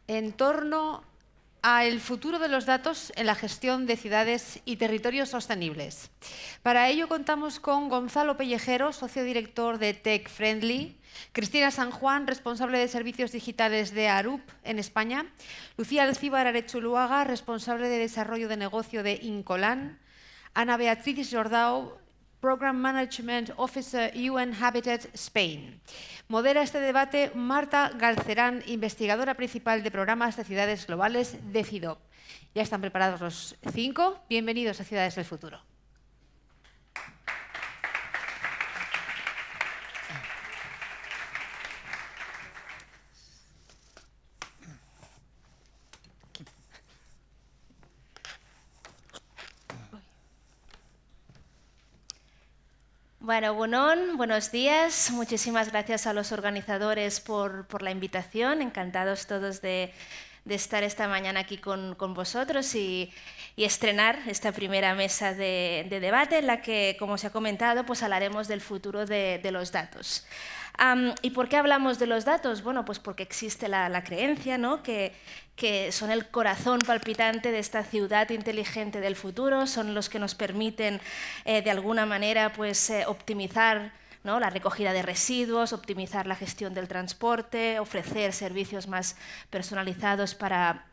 en torno al futuro de los datos en la gestión de ciudades y territorios sostenibles. Para ello contamos con Gonzalo Pellejero, socio director de Tech Friendly, Cristina San Juan, responsable de servicios digitales de Arup en España, Lucía Alcíbar Arechuluaga, responsable de desarrollo de negocio de Incolan, Ana Beatriz Jordao, Program Management Officer UN Habitat Spain. Modera este debate Marta Galcerán, investigadora principal de programas de ciudades globales de CIDOB. Ya están preparados los 5. Bienvenidos a Ciudades del Futuro. Bueno, Gunón, buenos días. Muchísimas gracias a los organizadores por la invitación. Encantados todos de estar esta mañana aquí con vosotros y estrenar esta primera mesa de debate en la que, como se ha comentado, pues hablaremos del futuro de los datos. ¿Y por qué hablamos de los datos? Bueno, pues porque existe la creencia, ¿no?, que son el corazón palpitante de esta ciudad inteligente del futuro, son los que nos permiten, de alguna manera, pues, optimizar, ¿no?, la recogida de residuos, optimizar la gestión del transporte, ofrecer servicios más personalizados para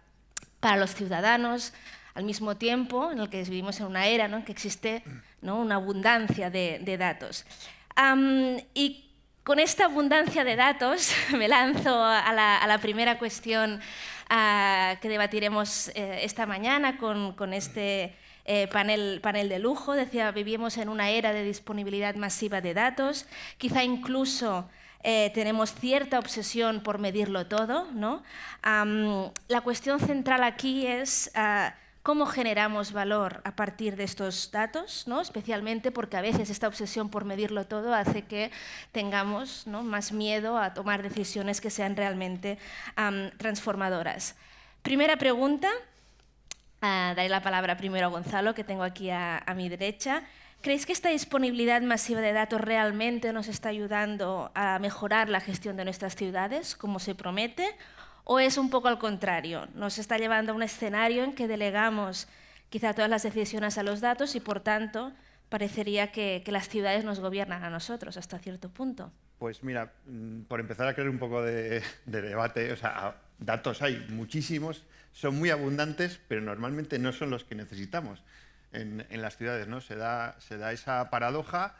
los ciudadanos, al mismo tiempo en el que vivimos en una era, ¿no?, en que existe, ¿no?, una abundancia de datos. Y con esta abundancia de datos me lanzo a la primera cuestión que debatiremos esta mañana con este panel de lujo. Decía, vivimos en una era de disponibilidad masiva de datos, quizá incluso tenemos cierta obsesión por medirlo todo, ¿no? La cuestión central aquí es cómo generamos valor a partir de estos datos, ¿no?, especialmente porque a veces esta obsesión por medirlo todo hace que tengamos, ¿no?, más miedo a tomar decisiones que sean realmente transformadoras. Primera pregunta, daré la palabra primero a Gonzalo, que tengo aquí a mi derecha. ¿Creéis que esta disponibilidad masiva de datos realmente nos está ayudando a mejorar la gestión de nuestras ciudades, como se promete? ¿O es un poco al contrario? Nos está llevando a un escenario en que delegamos quizá todas las decisiones a los datos y, por tanto, parecería que las ciudades nos gobiernan a nosotros hasta cierto punto. Pues mira, por empezar a crear un poco de debate, o sea, datos hay muchísimos, son muy abundantes, pero normalmente no son los que necesitamos en las ciudades, ¿no? Se da esa paradoja.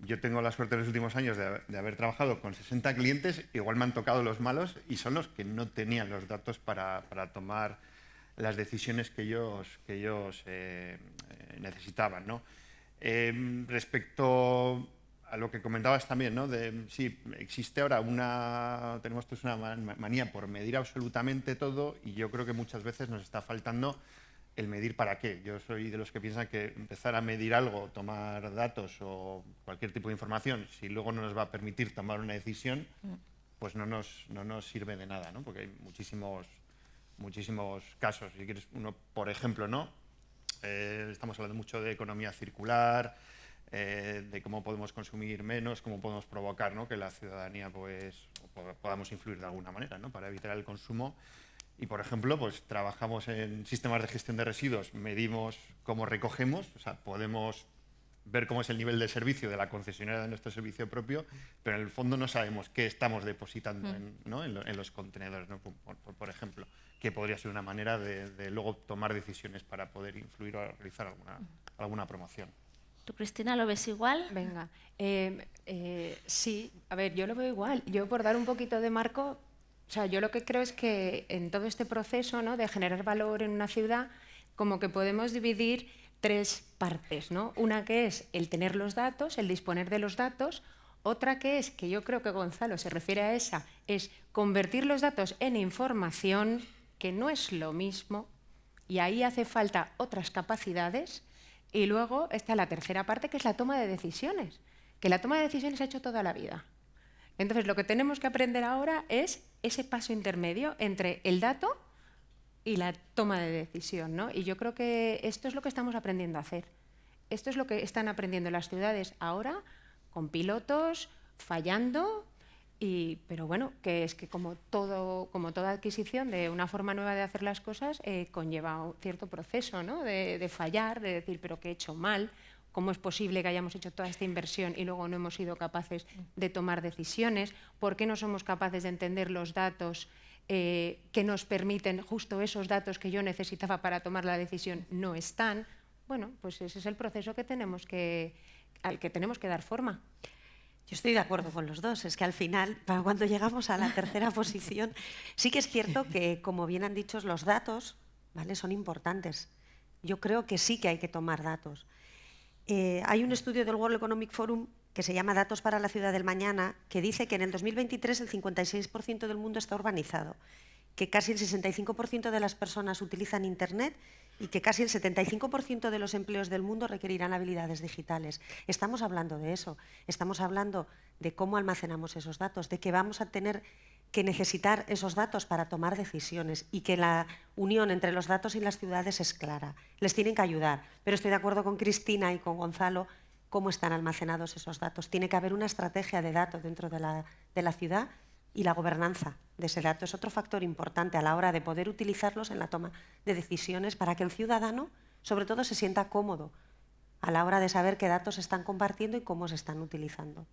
Yo tengo la suerte en los últimos años de haber trabajado con 60 clientes, igual me han tocado los malos y son los que no tenían los datos para tomar las decisiones que ellos necesitaban, ¿no? Respecto a lo que comentabas también, ¿no?, sí, existe ahora tenemos todos una manía por medir absolutamente todo y yo creo que muchas veces nos está faltando el medir para qué. Yo soy de los que piensan que empezar a medir algo, tomar datos o cualquier tipo de información, si luego no nos va a permitir tomar una decisión, pues no nos sirve de nada, ¿no? Porque hay muchísimos casos. Si quieres uno, por ejemplo, ¿no? Estamos hablando mucho de economía circular, de cómo podemos consumir menos, cómo podemos provocar, ¿no?, que la ciudadanía pues, podamos influir de alguna manera, ¿no?, para evitar el consumo. Y, por ejemplo, pues trabajamos en sistemas de gestión de residuos, medimos cómo recogemos, o sea, podemos ver cómo es el nivel de servicio de la concesionaria de nuestro servicio propio, pero en el fondo no sabemos qué estamos depositando en los contenedores, ¿no?, por ejemplo, que podría ser una manera de luego tomar decisiones para poder influir o realizar alguna promoción. ¿Tú, Cristina, lo ves igual? Venga, sí, a ver, yo lo veo igual. Yo, por dar un poquito de marco, o sea, yo lo que creo es que en todo este proceso, ¿no?, de generar valor en una ciudad, como que podemos dividir 3 partes, ¿no? Una que es el tener los datos, el disponer de los datos. Otra que es, que yo creo que Gonzalo se refiere a esa, es convertir los datos en información, que no es lo mismo, y ahí hace falta otras capacidades. Y luego está la tercera parte, que es la toma de decisiones, que la toma de decisiones se ha hecho toda la vida. Entonces, lo que tenemos que aprender ahora es ese paso intermedio entre el dato y la toma de decisión, ¿no? Y yo creo que esto es lo que estamos aprendiendo a hacer. Esto es lo que están aprendiendo las ciudades ahora, con pilotos, fallando, Pero bueno, que es que como toda adquisición de una forma nueva de hacer las cosas conlleva un cierto proceso, ¿no? de fallar, de decir, pero ¿qué he hecho mal? ¿Cómo es posible que hayamos hecho toda esta inversión y luego no hemos sido capaces de tomar decisiones? ¿Por qué no somos capaces de entender los datos que nos permiten, justo esos datos que yo necesitaba para tomar la decisión no están? Bueno, pues ese es el proceso al que tenemos que dar forma. Yo estoy de acuerdo con los dos. Es que al final, cuando llegamos a la tercera posición, sí que es cierto que, como bien han dicho, los datos, ¿vale?, son importantes. Yo creo que sí que hay que tomar datos. Hay un estudio del World Economic Forum que se llama Datos para la ciudad del mañana, que dice que en el 2023 el 56% del mundo está urbanizado, que casi el 65% de las personas utilizan Internet y que casi el 75% de los empleos del mundo requerirán habilidades digitales. Estamos hablando de eso, estamos hablando de cómo almacenamos esos datos, de que vamos a tener que necesitar esos datos para tomar decisiones y que la unión entre los datos y las ciudades es clara. Les tienen que ayudar, pero estoy de acuerdo con Cristina y con Gonzalo, cómo están almacenados esos datos. Tiene que haber una estrategia de datos dentro de la ciudad, y la gobernanza de ese dato es otro factor importante a la hora de poder utilizarlos en la toma de decisiones para que el ciudadano, sobre todo, se sienta cómodo a la hora de saber qué datos se están compartiendo y cómo se están utilizando.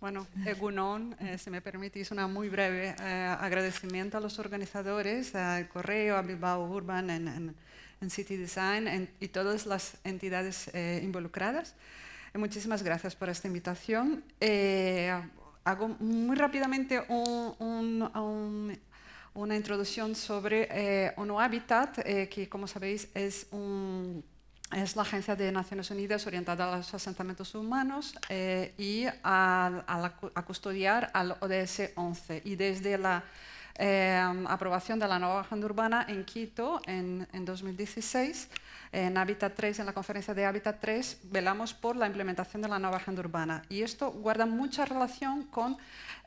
Bueno, Egunon, si me permitís una muy breve agradecimiento a los organizadores, al Correo, a Bilbao Urban, en City Design y todas las entidades involucradas. Muchísimas gracias por esta invitación. Hago muy rápidamente una introducción sobre ONU Habitat, que, como sabéis, es la Agencia de Naciones Unidas orientada a los asentamientos humanos y a custodiar al ODS 11. Y desde la aprobación de la nueva agenda urbana en Quito en 2016, en Hábitat 3, en la conferencia de Hábitat 3, velamos por la implementación de la nueva agenda urbana. Y esto guarda mucha relación con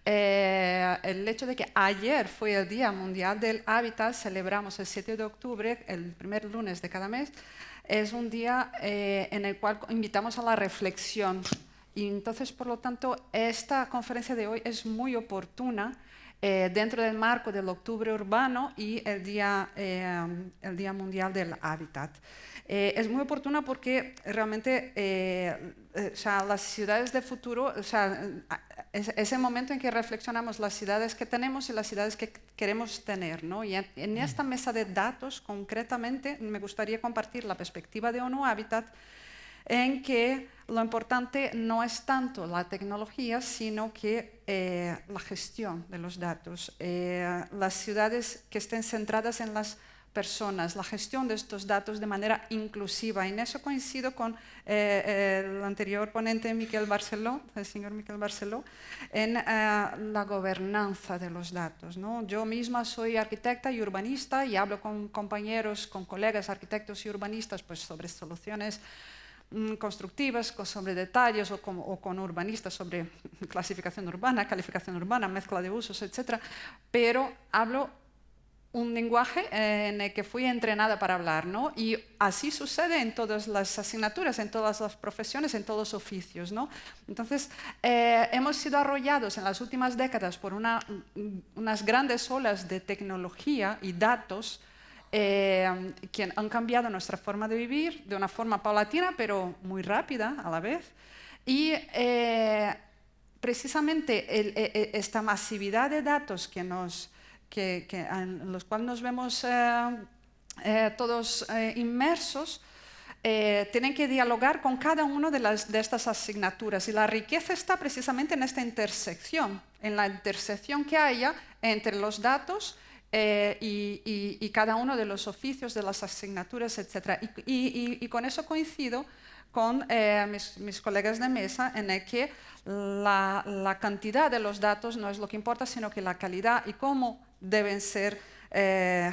el hecho de que ayer fue el Día Mundial del Hábitat, celebramos el 7 de octubre, el primer lunes de cada mes. Es un día en el cual invitamos a la reflexión. Y entonces, por lo tanto, esta conferencia de hoy es muy oportuna dentro del marco del Octubre Urbano y el Día Mundial del Hábitat. Es muy oportuna porque realmente las ciudades del futuro, es el momento en que reflexionamos las ciudades que tenemos y las ciudades que queremos tener, ¿no? Y en esta mesa de datos, concretamente, me gustaría compartir la perspectiva de ONU Habitat, en que lo importante no es tanto la tecnología, sino que la gestión de los datos, las ciudades que estén centradas en las personas, la gestión de estos datos de manera inclusiva. Y en eso coincido con el anterior ponente, Miquel Barceló, el señor Miquel Barceló, en la gobernanza de los datos, ¿no? Yo misma soy arquitecta y urbanista y hablo con compañeros, con colegas arquitectos y urbanistas, pues, sobre soluciones constructivas, sobre detalles, o con urbanistas sobre clasificación urbana, calificación urbana, mezcla de usos, etc. Pero hablo un lenguaje en el que fui entrenada para hablar, ¿no? Y así sucede en todas las asignaturas, en todas las profesiones, en todos los oficios, ¿no? Entonces, hemos sido arrollados en las últimas décadas por unas grandes olas de tecnología y datos que han cambiado nuestra forma de vivir de una forma paulatina, pero muy rápida a la vez. Y precisamente esta masividad de datos en los cuales nos vemos todos inmersos, tienen que dialogar con cada una de estas asignaturas. Y la riqueza está precisamente en esta intersección, en la intersección que haya entre los datos y cada uno de los oficios, de las asignaturas, etc. Y con eso coincido con mis colegas de mesa, en el que la cantidad de los datos no es lo que importa, sino que la calidad y cómo deben ser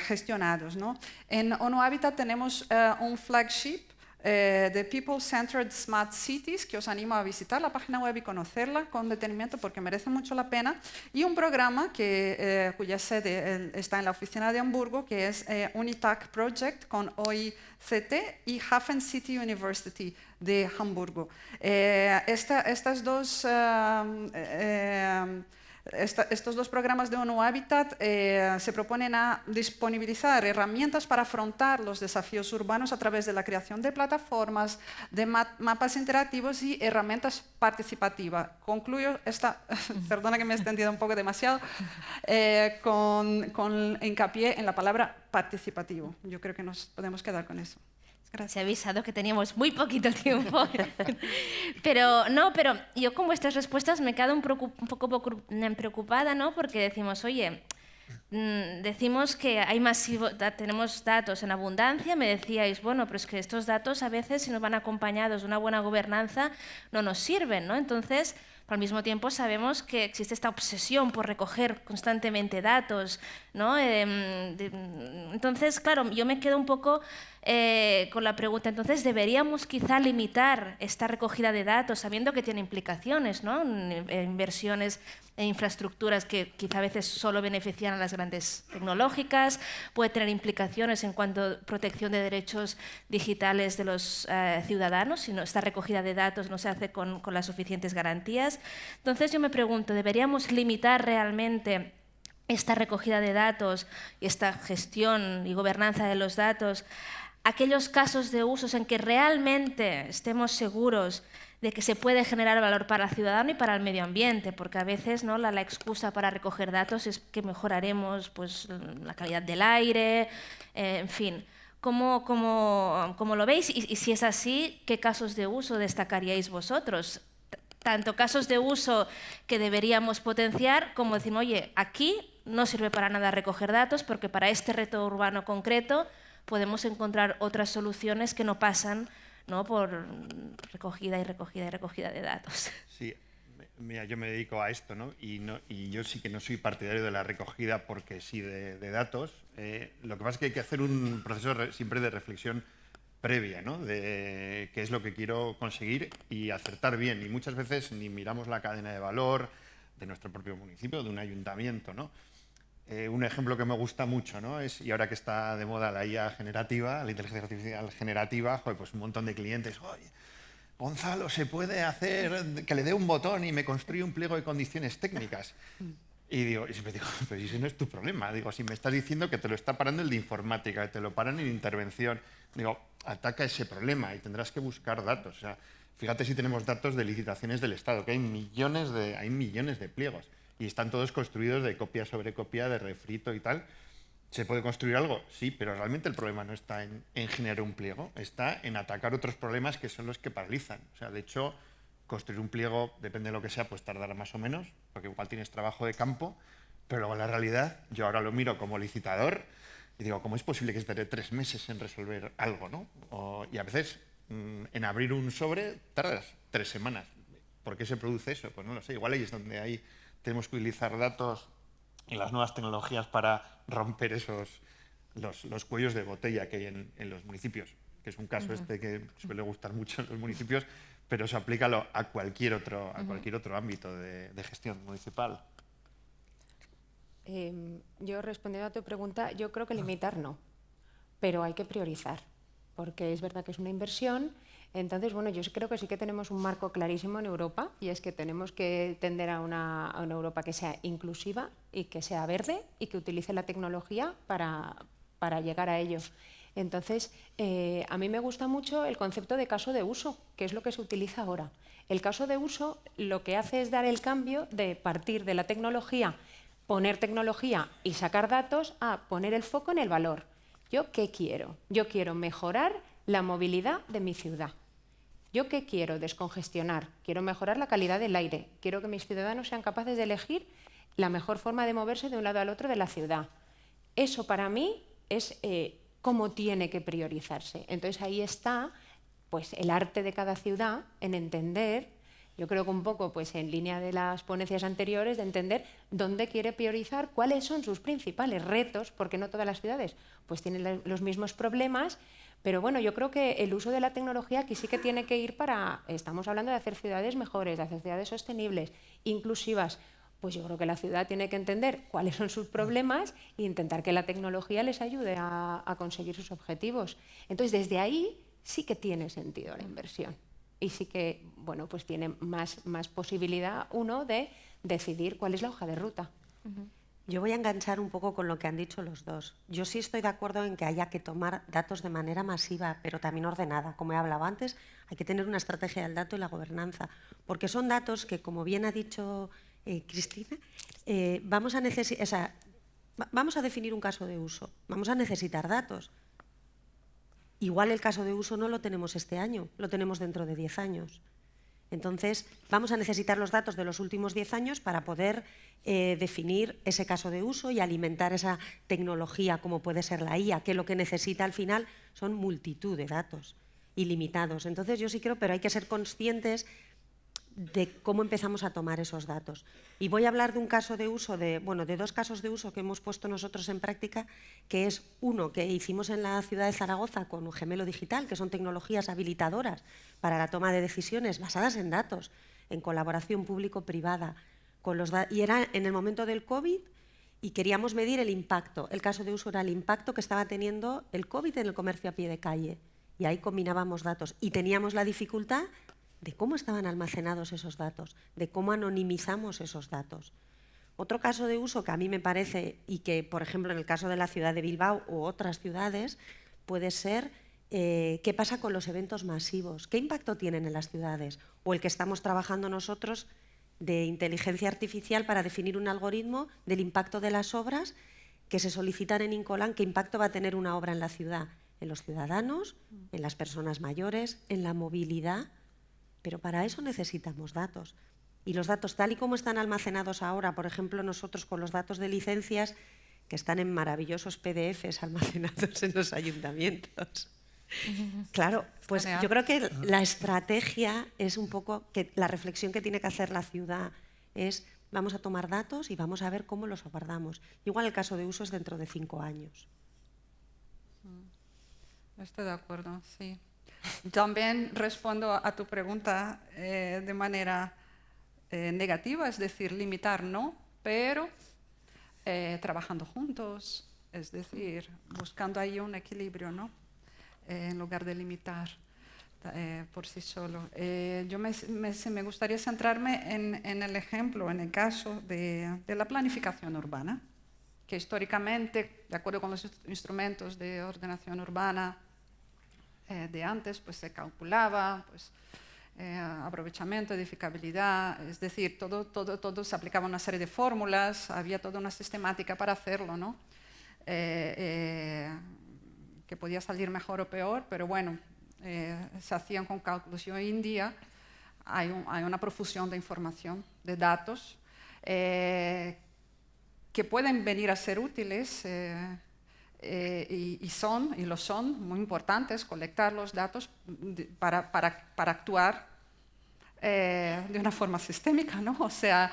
gestionados, ¿no? En ONU Habitat tenemos un flagship de People Centered Smart Cities, que os animo a visitar la página web y conocerla con detenimiento porque merece mucho la pena, y un programa cuya sede está en la oficina de Hamburgo, que es UNITAC Project con OICT y Hafen City University de Hamburgo. Estos dos programas de ONU Habitat se proponen a disponibilizar herramientas para afrontar los desafíos urbanos a través de la creación de plataformas, de mapas interactivos y herramientas participativas. Concluyo perdona que me he extendido un poco demasiado, con hincapié en la palabra participativo. Yo creo que nos podemos quedar con eso. Gracias. Se ha avisado que teníamos muy poquito tiempo. pero yo con vuestras respuestas me quedo un poco preocupada, ¿no? Porque decimos, oye, decimos que hay tenemos datos en abundancia, me decíais, bueno, pero es que estos datos a veces, si no van acompañados de una buena gobernanza, no nos sirven, ¿no? Entonces, al mismo tiempo sabemos que existe esta obsesión por recoger constantemente datos, ¿no? Entonces, claro, yo me quedo un poco con la pregunta, entonces, ¿deberíamos quizá limitar esta recogida de datos sabiendo que tiene implicaciones, ¿no? Inversiones en infraestructuras que quizá a veces solo benefician a las grandes tecnológicas, puede tener implicaciones en cuanto a protección de derechos digitales de los ciudadanos, si esta recogida de datos no se hace con las suficientes garantías? Entonces yo me pregunto, ¿deberíamos limitar realmente esta recogida de datos y esta gestión y gobernanza de los datos a aquellos casos de usos en que realmente estemos seguros de que se puede generar valor para el ciudadano y para el medio ambiente? Porque a veces, ¿no?, la excusa para recoger datos es que mejoraremos pues, la calidad del aire, en fin. ¿Cómo lo veis? Y si es así, ¿qué casos de uso destacaríais vosotros? Tanto casos de uso que deberíamos potenciar, como decimos, oye, aquí no sirve para nada recoger datos porque para este reto urbano concreto podemos encontrar otras soluciones que no pasan, ¿no?, por recogida y recogida y recogida de datos. Sí, mira, yo me dedico a esto, ¿no? Y yo sí que no soy partidario de la recogida porque sí de datos. Lo que pasa es que hay que hacer un proceso siempre de reflexión previa, ¿no?, de qué es lo que quiero conseguir y acertar bien. Y muchas veces ni miramos la cadena de valor de nuestro propio municipio, de un ayuntamiento, ¿no? Un ejemplo que me gusta mucho, ¿no?, es, y ahora que está de moda la IA generativa, la inteligencia artificial generativa, joder, pues un montón de clientes, oye, Gonzalo, ¿se puede hacer que le dé un botón y me construye un pliego de condiciones técnicas? Y siempre digo, pero ese no es tu problema. Digo, si me estás diciendo que te lo está parando el de informática, que te lo paran en intervención, digo, ataca ese problema y tendrás que buscar datos. O sea, fíjate si tenemos datos de licitaciones del Estado, que hay millones de pliegos y están todos construidos de copia sobre copia, de refrito y tal. ¿Se puede construir algo? Sí, pero realmente el problema no está en generar un pliego, está en atacar otros problemas que son los que paralizan. O sea, de hecho, construir un pliego, depende de lo que sea, pues tardará más o menos, porque igual tienes trabajo de campo, pero luego la realidad, yo ahora lo miro como licitador y digo, ¿cómo es posible que estaré 3 meses en resolver algo, ¿no? Y a veces en abrir un sobre tardas 3 semanas. ¿Por qué se produce eso? Pues no lo sé, igual ahí es donde tenemos que utilizar datos y las nuevas tecnologías para romper los cuellos de botella que hay en los municipios, que es un caso que suele gustar mucho en los municipios, pero eso aplícalo a cualquier otro ámbito de gestión municipal. Yo respondiendo a tu pregunta, yo creo que limitar no, pero hay que priorizar, porque es verdad que es una inversión. Entonces, bueno, yo creo que sí que tenemos un marco clarísimo en Europa, y es que tenemos que tender a una Europa que sea inclusiva y que sea verde y que utilice la tecnología para llegar a ello. Entonces, a mí me gusta mucho el concepto de caso de uso, que es lo que se utiliza ahora. El caso de uso lo que hace es dar el cambio de partir de la tecnología, poner tecnología y sacar datos, a poner el foco en el valor. ¿Yo qué quiero? Yo quiero mejorar la movilidad de mi ciudad. ¿Yo qué quiero? Descongestionar. Quiero mejorar la calidad del aire. Quiero que mis ciudadanos sean capaces de elegir la mejor forma de moverse de un lado al otro de la ciudad. Eso para mí es cómo tiene que priorizarse. Entonces ahí está pues, el arte de cada ciudad en entender, yo creo que un poco pues, en línea de las ponencias anteriores, de entender dónde quiere priorizar, cuáles son sus principales retos, porque no todas las ciudades pues, tienen los mismos problemas, Pero bueno, yo creo que el uso de la tecnología aquí sí que tiene que ir estamos hablando de hacer ciudades mejores, de hacer ciudades sostenibles, inclusivas. Pues yo creo que la ciudad tiene que entender cuáles son sus problemas e intentar que la tecnología les ayude a conseguir sus objetivos. Entonces, desde ahí sí que tiene sentido la inversión y sí que, bueno, pues tiene más posibilidad uno de decidir cuál es la hoja de ruta. Yo voy a enganchar un poco con lo que han dicho los dos. Yo sí estoy de acuerdo en que haya que tomar datos de manera masiva, pero también ordenada. Como he hablado antes, hay que tener una estrategia del dato y la gobernanza, porque son datos que, como bien ha dicho Cristina, vamos a definir un caso de uso, vamos a necesitar datos. Igual el caso de uso no lo tenemos este año, lo tenemos dentro de 10 años. Entonces, vamos a necesitar los datos de los últimos 10 años para poder definir ese caso de uso y alimentar esa tecnología como puede ser la IA, que lo que necesita al final son multitud de datos ilimitados. Entonces, yo sí creo, pero hay que ser conscientes de cómo empezamos a tomar esos datos. Y voy a hablar de un caso de uso, de dos casos de uso que hemos puesto nosotros en práctica, que es uno que hicimos en la ciudad de Zaragoza con un gemelo digital, que son tecnologías habilitadoras para la toma de decisiones basadas en datos, en colaboración público-privada. Y era en el momento del COVID y queríamos medir el impacto. El caso de uso era el impacto que estaba teniendo el COVID en el comercio a pie de calle. Y ahí combinábamos datos y teníamos la dificultad de cómo estaban almacenados esos datos, de cómo anonimizamos esos datos. Otro caso de uso que a mí me parece, y que, por ejemplo, en el caso de la ciudad de Bilbao u otras ciudades, puede ser qué pasa con los eventos masivos, qué impacto tienen en las ciudades, o el que estamos trabajando nosotros de inteligencia artificial para definir un algoritmo del impacto de las obras que se solicitan en Incolan, qué impacto va a tener una obra en la ciudad, en los ciudadanos, en las personas mayores, en la movilidad. Pero para eso necesitamos datos. Y los datos, tal y como están almacenados ahora, por ejemplo, nosotros con los datos de licencias, que están en maravillosos PDFs almacenados en los ayuntamientos. Claro, pues yo creo que la estrategia es un poco, que la reflexión que tiene que hacer la ciudad es, vamos a tomar datos y vamos a ver cómo los guardamos. Igual el caso de uso es dentro de 5 años. Estoy de acuerdo, sí. También respondo a tu pregunta de manera negativa, es decir, limitar no, pero trabajando juntos, es decir, buscando ahí un equilibrio, ¿no? En lugar de limitar por sí solo. Me gustaría centrarme en el ejemplo, en el caso de la planificación urbana, que históricamente, de acuerdo con los instrumentos de ordenación urbana de antes, pues se calculaba pues, aprovechamiento, edificabilidad, es decir, todo se aplicaba una serie de fórmulas, había toda una sistemática para hacerlo, ¿no? Que podía salir mejor o peor, pero bueno, se hacían con cálculos. Y hoy en día hay una profusión de información, de datos, que pueden venir a ser útiles y lo son muy importantes, colectar los datos para actuar de una forma sistémica, ¿no? O sea,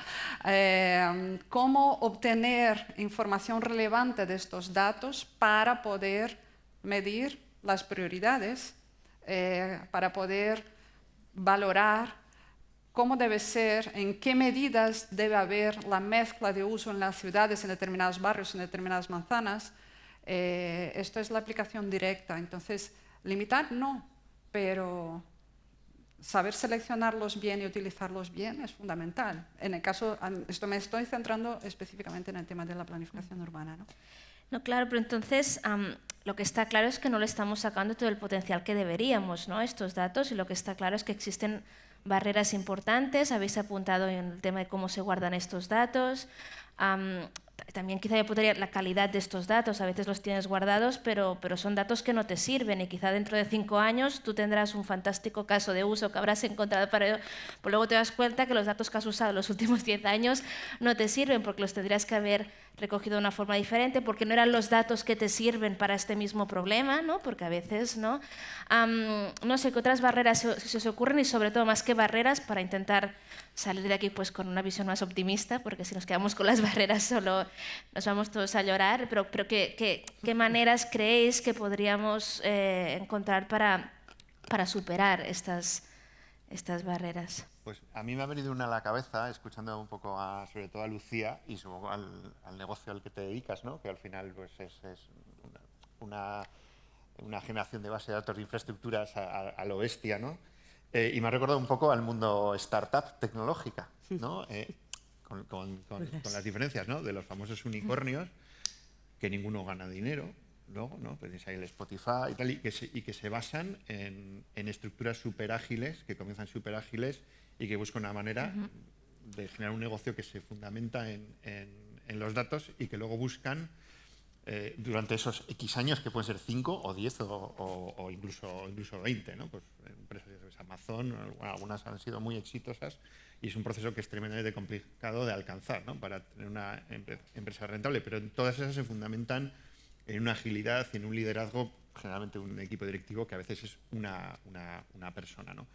cómo obtener información relevante de estos datos para poder medir las prioridades, para poder valorar cómo debe ser, en qué medidas debe haber la mezcla de uso en las ciudades, en determinados barrios, en determinadas manzanas. Esto es la aplicación directa. Entonces, limitar no, pero saber seleccionarlos bien y utilizarlos bien es fundamental. En el caso, me estoy centrando específicamente en el tema de la planificación urbana, ¿no? No, claro, pero entonces lo que está claro es que no le estamos sacando todo el potencial que deberíamos, ¿no? Estos datos, y lo que está claro es que existen barreras importantes. Habéis apuntado en el tema de cómo se guardan estos datos. También quizá yo podría la calidad de estos datos, a veces los tienes guardados, pero son datos que no te sirven, y quizá dentro de 5 años tú tendrás un fantástico caso de uso que habrás encontrado para ello, pero luego te das cuenta que los datos que has usado en los últimos 10 años no te sirven porque los tendrías que haber recogido de una forma diferente, porque no eran los datos que te sirven para este mismo problema, ¿no? Porque a veces, ¿no? No sé qué otras barreras se os ocurren y sobre todo más que barreras para intentar salir de aquí pues con una visión más optimista, porque si nos quedamos con las barreras solo nos vamos todos a llorar, pero ¿qué maneras creéis que podríamos encontrar para superar estas barreras? Pues a mí me ha venido una a la cabeza, escuchando un poco sobre todo a Lucía y supongo al negocio al que te dedicas, ¿no? Que al final pues, es una generación de base de datos de infraestructuras a lo bestia, ¿no? Y me ha recordado un poco al mundo startup tecnológica, ¿no? Con las diferencias, ¿no? De los famosos unicornios, que ninguno gana dinero, luego, ¿no? Tenéis ahí el Spotify y tal, y que se basan en estructuras súper ágiles, que comienzan súper ágiles y que buscan una manera de generar un negocio que se fundamenta en los datos y que luego buscan durante esos X años, que pueden ser 5 o 10 o incluso 20, ¿no? Pues empresas, Amazon, algunas han sido muy exitosas y es un proceso que es tremendamente complicado de alcanzar, ¿no? Para tener una empresa rentable, pero todas esas se fundamentan en una agilidad y en un liderazgo, generalmente un equipo directivo que a veces es una persona, ¿no?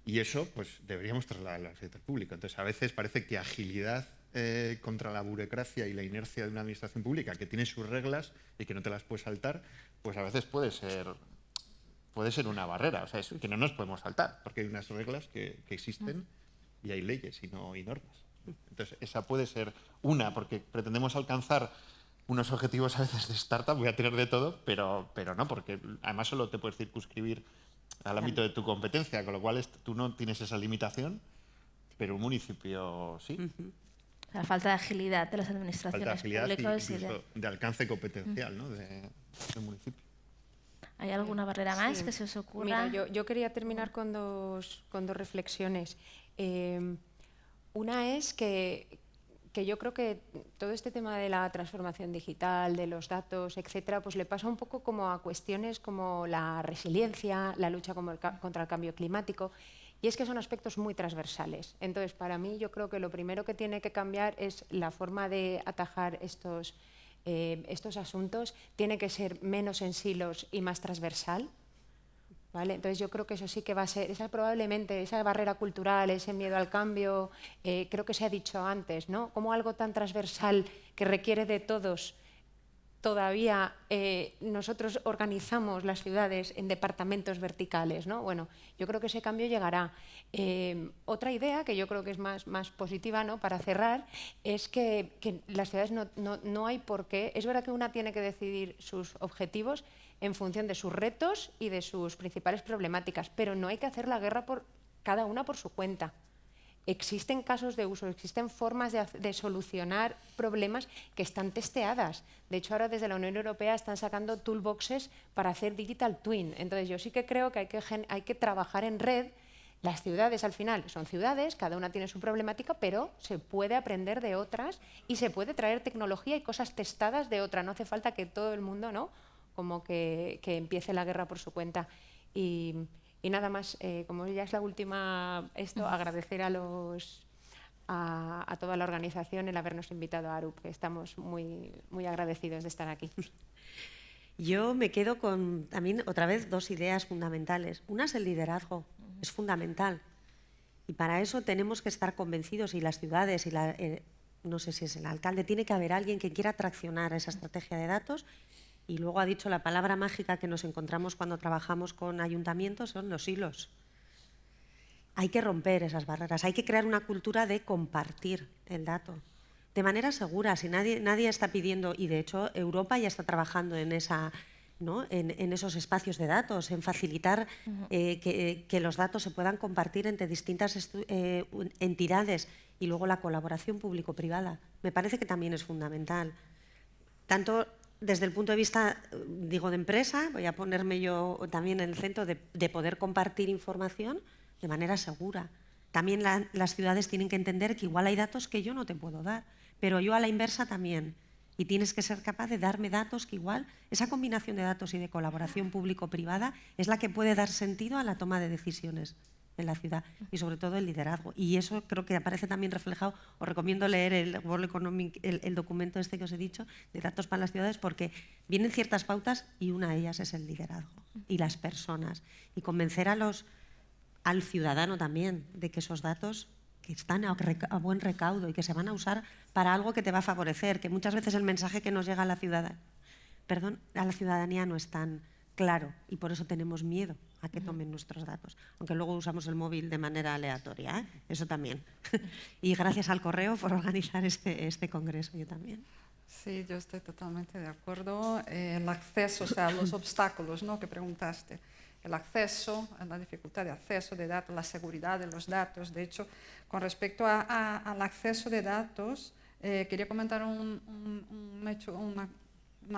Y eso pues deberíamos trasladarlo al sector público. Entonces a veces parece que agilidad contra la burocracia y la inercia de una administración pública que tiene sus reglas y que no te las puedes saltar, pues a veces puede ser una barrera. O sea, es que no nos podemos saltar porque hay unas reglas que existen y hay leyes y normas. Entonces esa puede ser una, porque pretendemos alcanzar unos objetivos a veces de startup, voy a tener de todo, pero no, porque además solo te puedes circunscribir al ámbito de tu competencia, con lo cual tú no tienes esa limitación, pero un municipio sí. La falta de agilidad de las administraciones Falta de agilidad públicas y incluso de alcance competencial, ¿no? del municipio. ¿Hay alguna barrera más que se os ocurra? Mira, yo quería terminar con dos reflexiones. Una es que yo creo que todo este tema de la transformación digital, de los datos, etcétera, pues le pasa un poco como a cuestiones como la resiliencia, la lucha contra el cambio climático, y es que son aspectos muy transversales. Entonces, para mí, yo creo que lo primero que tiene que cambiar es la forma de atajar estos asuntos. Tiene que ser menos en silos y más transversal. ¿Vale? Entonces yo creo que eso sí que va a ser, probablemente esa barrera cultural, ese miedo al cambio, creo que se ha dicho antes, ¿no? Como algo tan transversal que requiere de todos, todavía nosotros organizamos las ciudades en departamentos verticales, ¿no? Bueno, yo creo que ese cambio llegará. Otra idea que yo creo que es más positiva, ¿no? Para cerrar, es que las ciudades no hay por qué, es verdad que una tiene que decidir sus objetivos en función de sus retos y de sus principales problemáticas, pero no hay que hacer la guerra por cada una por su cuenta. Existen casos de uso, existen formas de solucionar problemas que están testeadas. De hecho, ahora desde la Unión Europea están sacando toolboxes para hacer digital twin. Entonces, yo sí que creo que hay que trabajar en red. Las ciudades, al final, son ciudades, cada una tiene su problemática, pero se puede aprender de otras y se puede traer tecnología y cosas testadas de otra. No hace falta que todo el mundo, ¿no?, como que empiece la guerra por su cuenta. Y nada más, como ya es la última, agradecer a toda la organización el habernos invitado a ARUP, que estamos muy, muy agradecidos de estar aquí. Yo me quedo con también, otra vez, dos ideas fundamentales. Una es el liderazgo, es fundamental. Y para eso tenemos que estar convencidos, y las ciudades, y no sé si es el alcalde, tiene que haber alguien que quiera traccionar esa estrategia de datos. Y luego ha dicho la palabra mágica que nos encontramos cuando trabajamos con ayuntamientos, son los hilos. Hay que romper esas barreras, hay que crear una cultura de compartir el dato de manera segura. Si nadie está pidiendo, y de hecho Europa ya está trabajando en esos espacios de datos, en facilitar que los datos se puedan compartir entre distintas entidades, y luego la colaboración público-privada. Me parece que también es fundamental. Tanto desde el punto de vista, digo, de empresa, voy a ponerme yo también en el centro de poder compartir información de manera segura. También las ciudades tienen que entender que igual hay datos que yo no te puedo dar, pero yo a la inversa también. Y tienes que ser capaz de darme datos que igual, esa combinación de datos y de colaboración público-privada es la que puede dar sentido a la toma de decisiones en la ciudad y sobre todo el liderazgo. Y eso creo que aparece también reflejado, os recomiendo leer el World Economic, el documento este que os he dicho, de datos para las ciudades, porque vienen ciertas pautas y una de ellas es el liderazgo y las personas. Y convencer al ciudadano también de que esos datos que están a buen recaudo y que se van a usar para algo que te va a favorecer, que muchas veces el mensaje que nos llega a la ciudadanía no es tan claro y por eso tenemos miedo a que tomen nuestros datos, aunque luego usamos el móvil de manera aleatoria, ¿eh? Eso también. Y gracias al Correo por organizar este congreso, yo también. Sí, yo estoy totalmente de acuerdo. El acceso, o sea, los obstáculos, ¿no?, que preguntaste. El acceso, la dificultad de acceso de datos, la seguridad de los datos. De hecho, con respecto al acceso de datos, quería comentar un hecho, una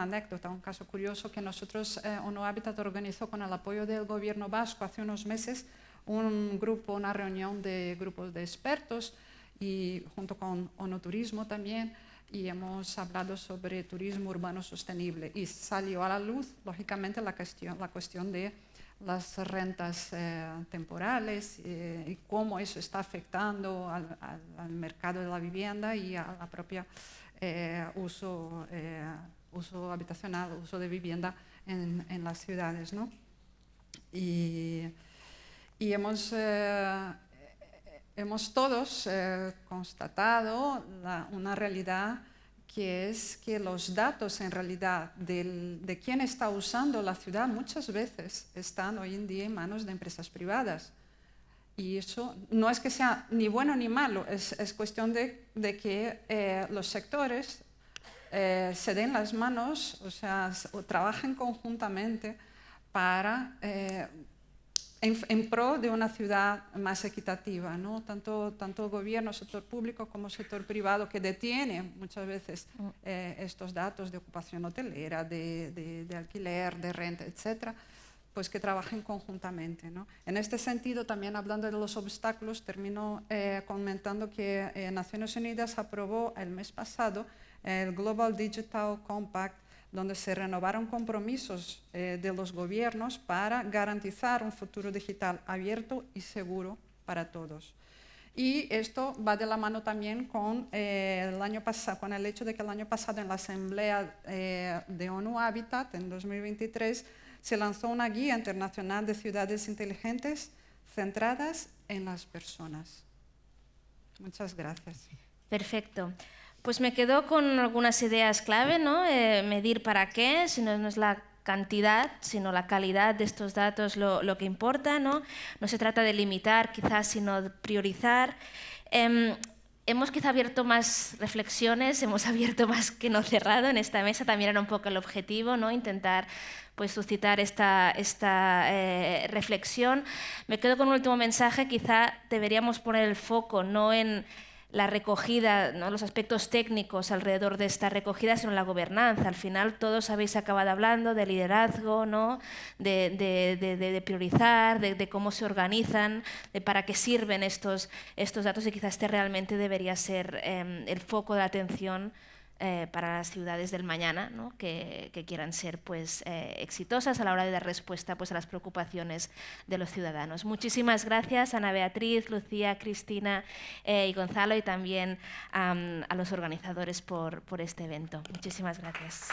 anécdota, un caso curioso que nosotros, ONU Habitat organizó con el apoyo del gobierno vasco hace unos meses una reunión de grupos de expertos y junto con ONU Turismo también, y hemos hablado sobre turismo urbano sostenible y salió a la luz, lógicamente, la cuestión de las rentas temporales y cómo eso está afectando al mercado de la vivienda y a la propia uso habitacional, uso de vivienda en las ciudades, ¿no? Y hemos todos constatado una realidad que es que los datos en realidad de quién está usando la ciudad muchas veces están hoy en día en manos de empresas privadas. Y eso no es que sea ni bueno ni malo, es cuestión de que los sectores se den las manos, o sea, trabajen conjuntamente para en pro de una ciudad más equitativa, ¿no? Tanto el gobierno, sector público como sector privado, que detiene muchas veces estos datos de ocupación hotelera, de alquiler, de renta, etcétera, pues que trabajen conjuntamente, ¿no? En este sentido, también hablando de los obstáculos, termino comentando que Naciones Unidas aprobó el mes pasado el Global Digital Compact, donde se renovaron compromisos de los gobiernos para garantizar un futuro digital abierto y seguro para todos. Y esto va de la mano también con el hecho de que el año pasado en la Asamblea de ONU Habitat, en 2023, se lanzó una guía internacional de ciudades inteligentes centradas en las personas. Muchas gracias. Perfecto. Pues me quedo con algunas ideas clave, ¿no? Medir para qué, si no es la cantidad, sino la calidad de estos datos lo que importa, ¿no? No se trata de limitar, quizás, sino de priorizar. Hemos quizá abierto más reflexiones, hemos abierto más que no cerrado en esta mesa, también era un poco el objetivo, ¿no? Intentar pues, suscitar esta reflexión. Me quedo con un último mensaje, quizá deberíamos poner el foco no en la recogida, ¿no?, los aspectos técnicos alrededor de esta recogida, sino la gobernanza. Al final todos habéis acabado hablando de liderazgo, ¿no?, de priorizar, de cómo se organizan, de para qué sirven estos datos, y quizás este realmente debería ser el foco de atención para las ciudades del mañana, ¿no?, que quieran ser pues, exitosas a la hora de dar respuesta pues, a las preocupaciones de los ciudadanos. Muchísimas gracias, Ana Beatriz, Lucía, Cristina y Gonzalo, y también a los organizadores por este evento. Muchísimas gracias.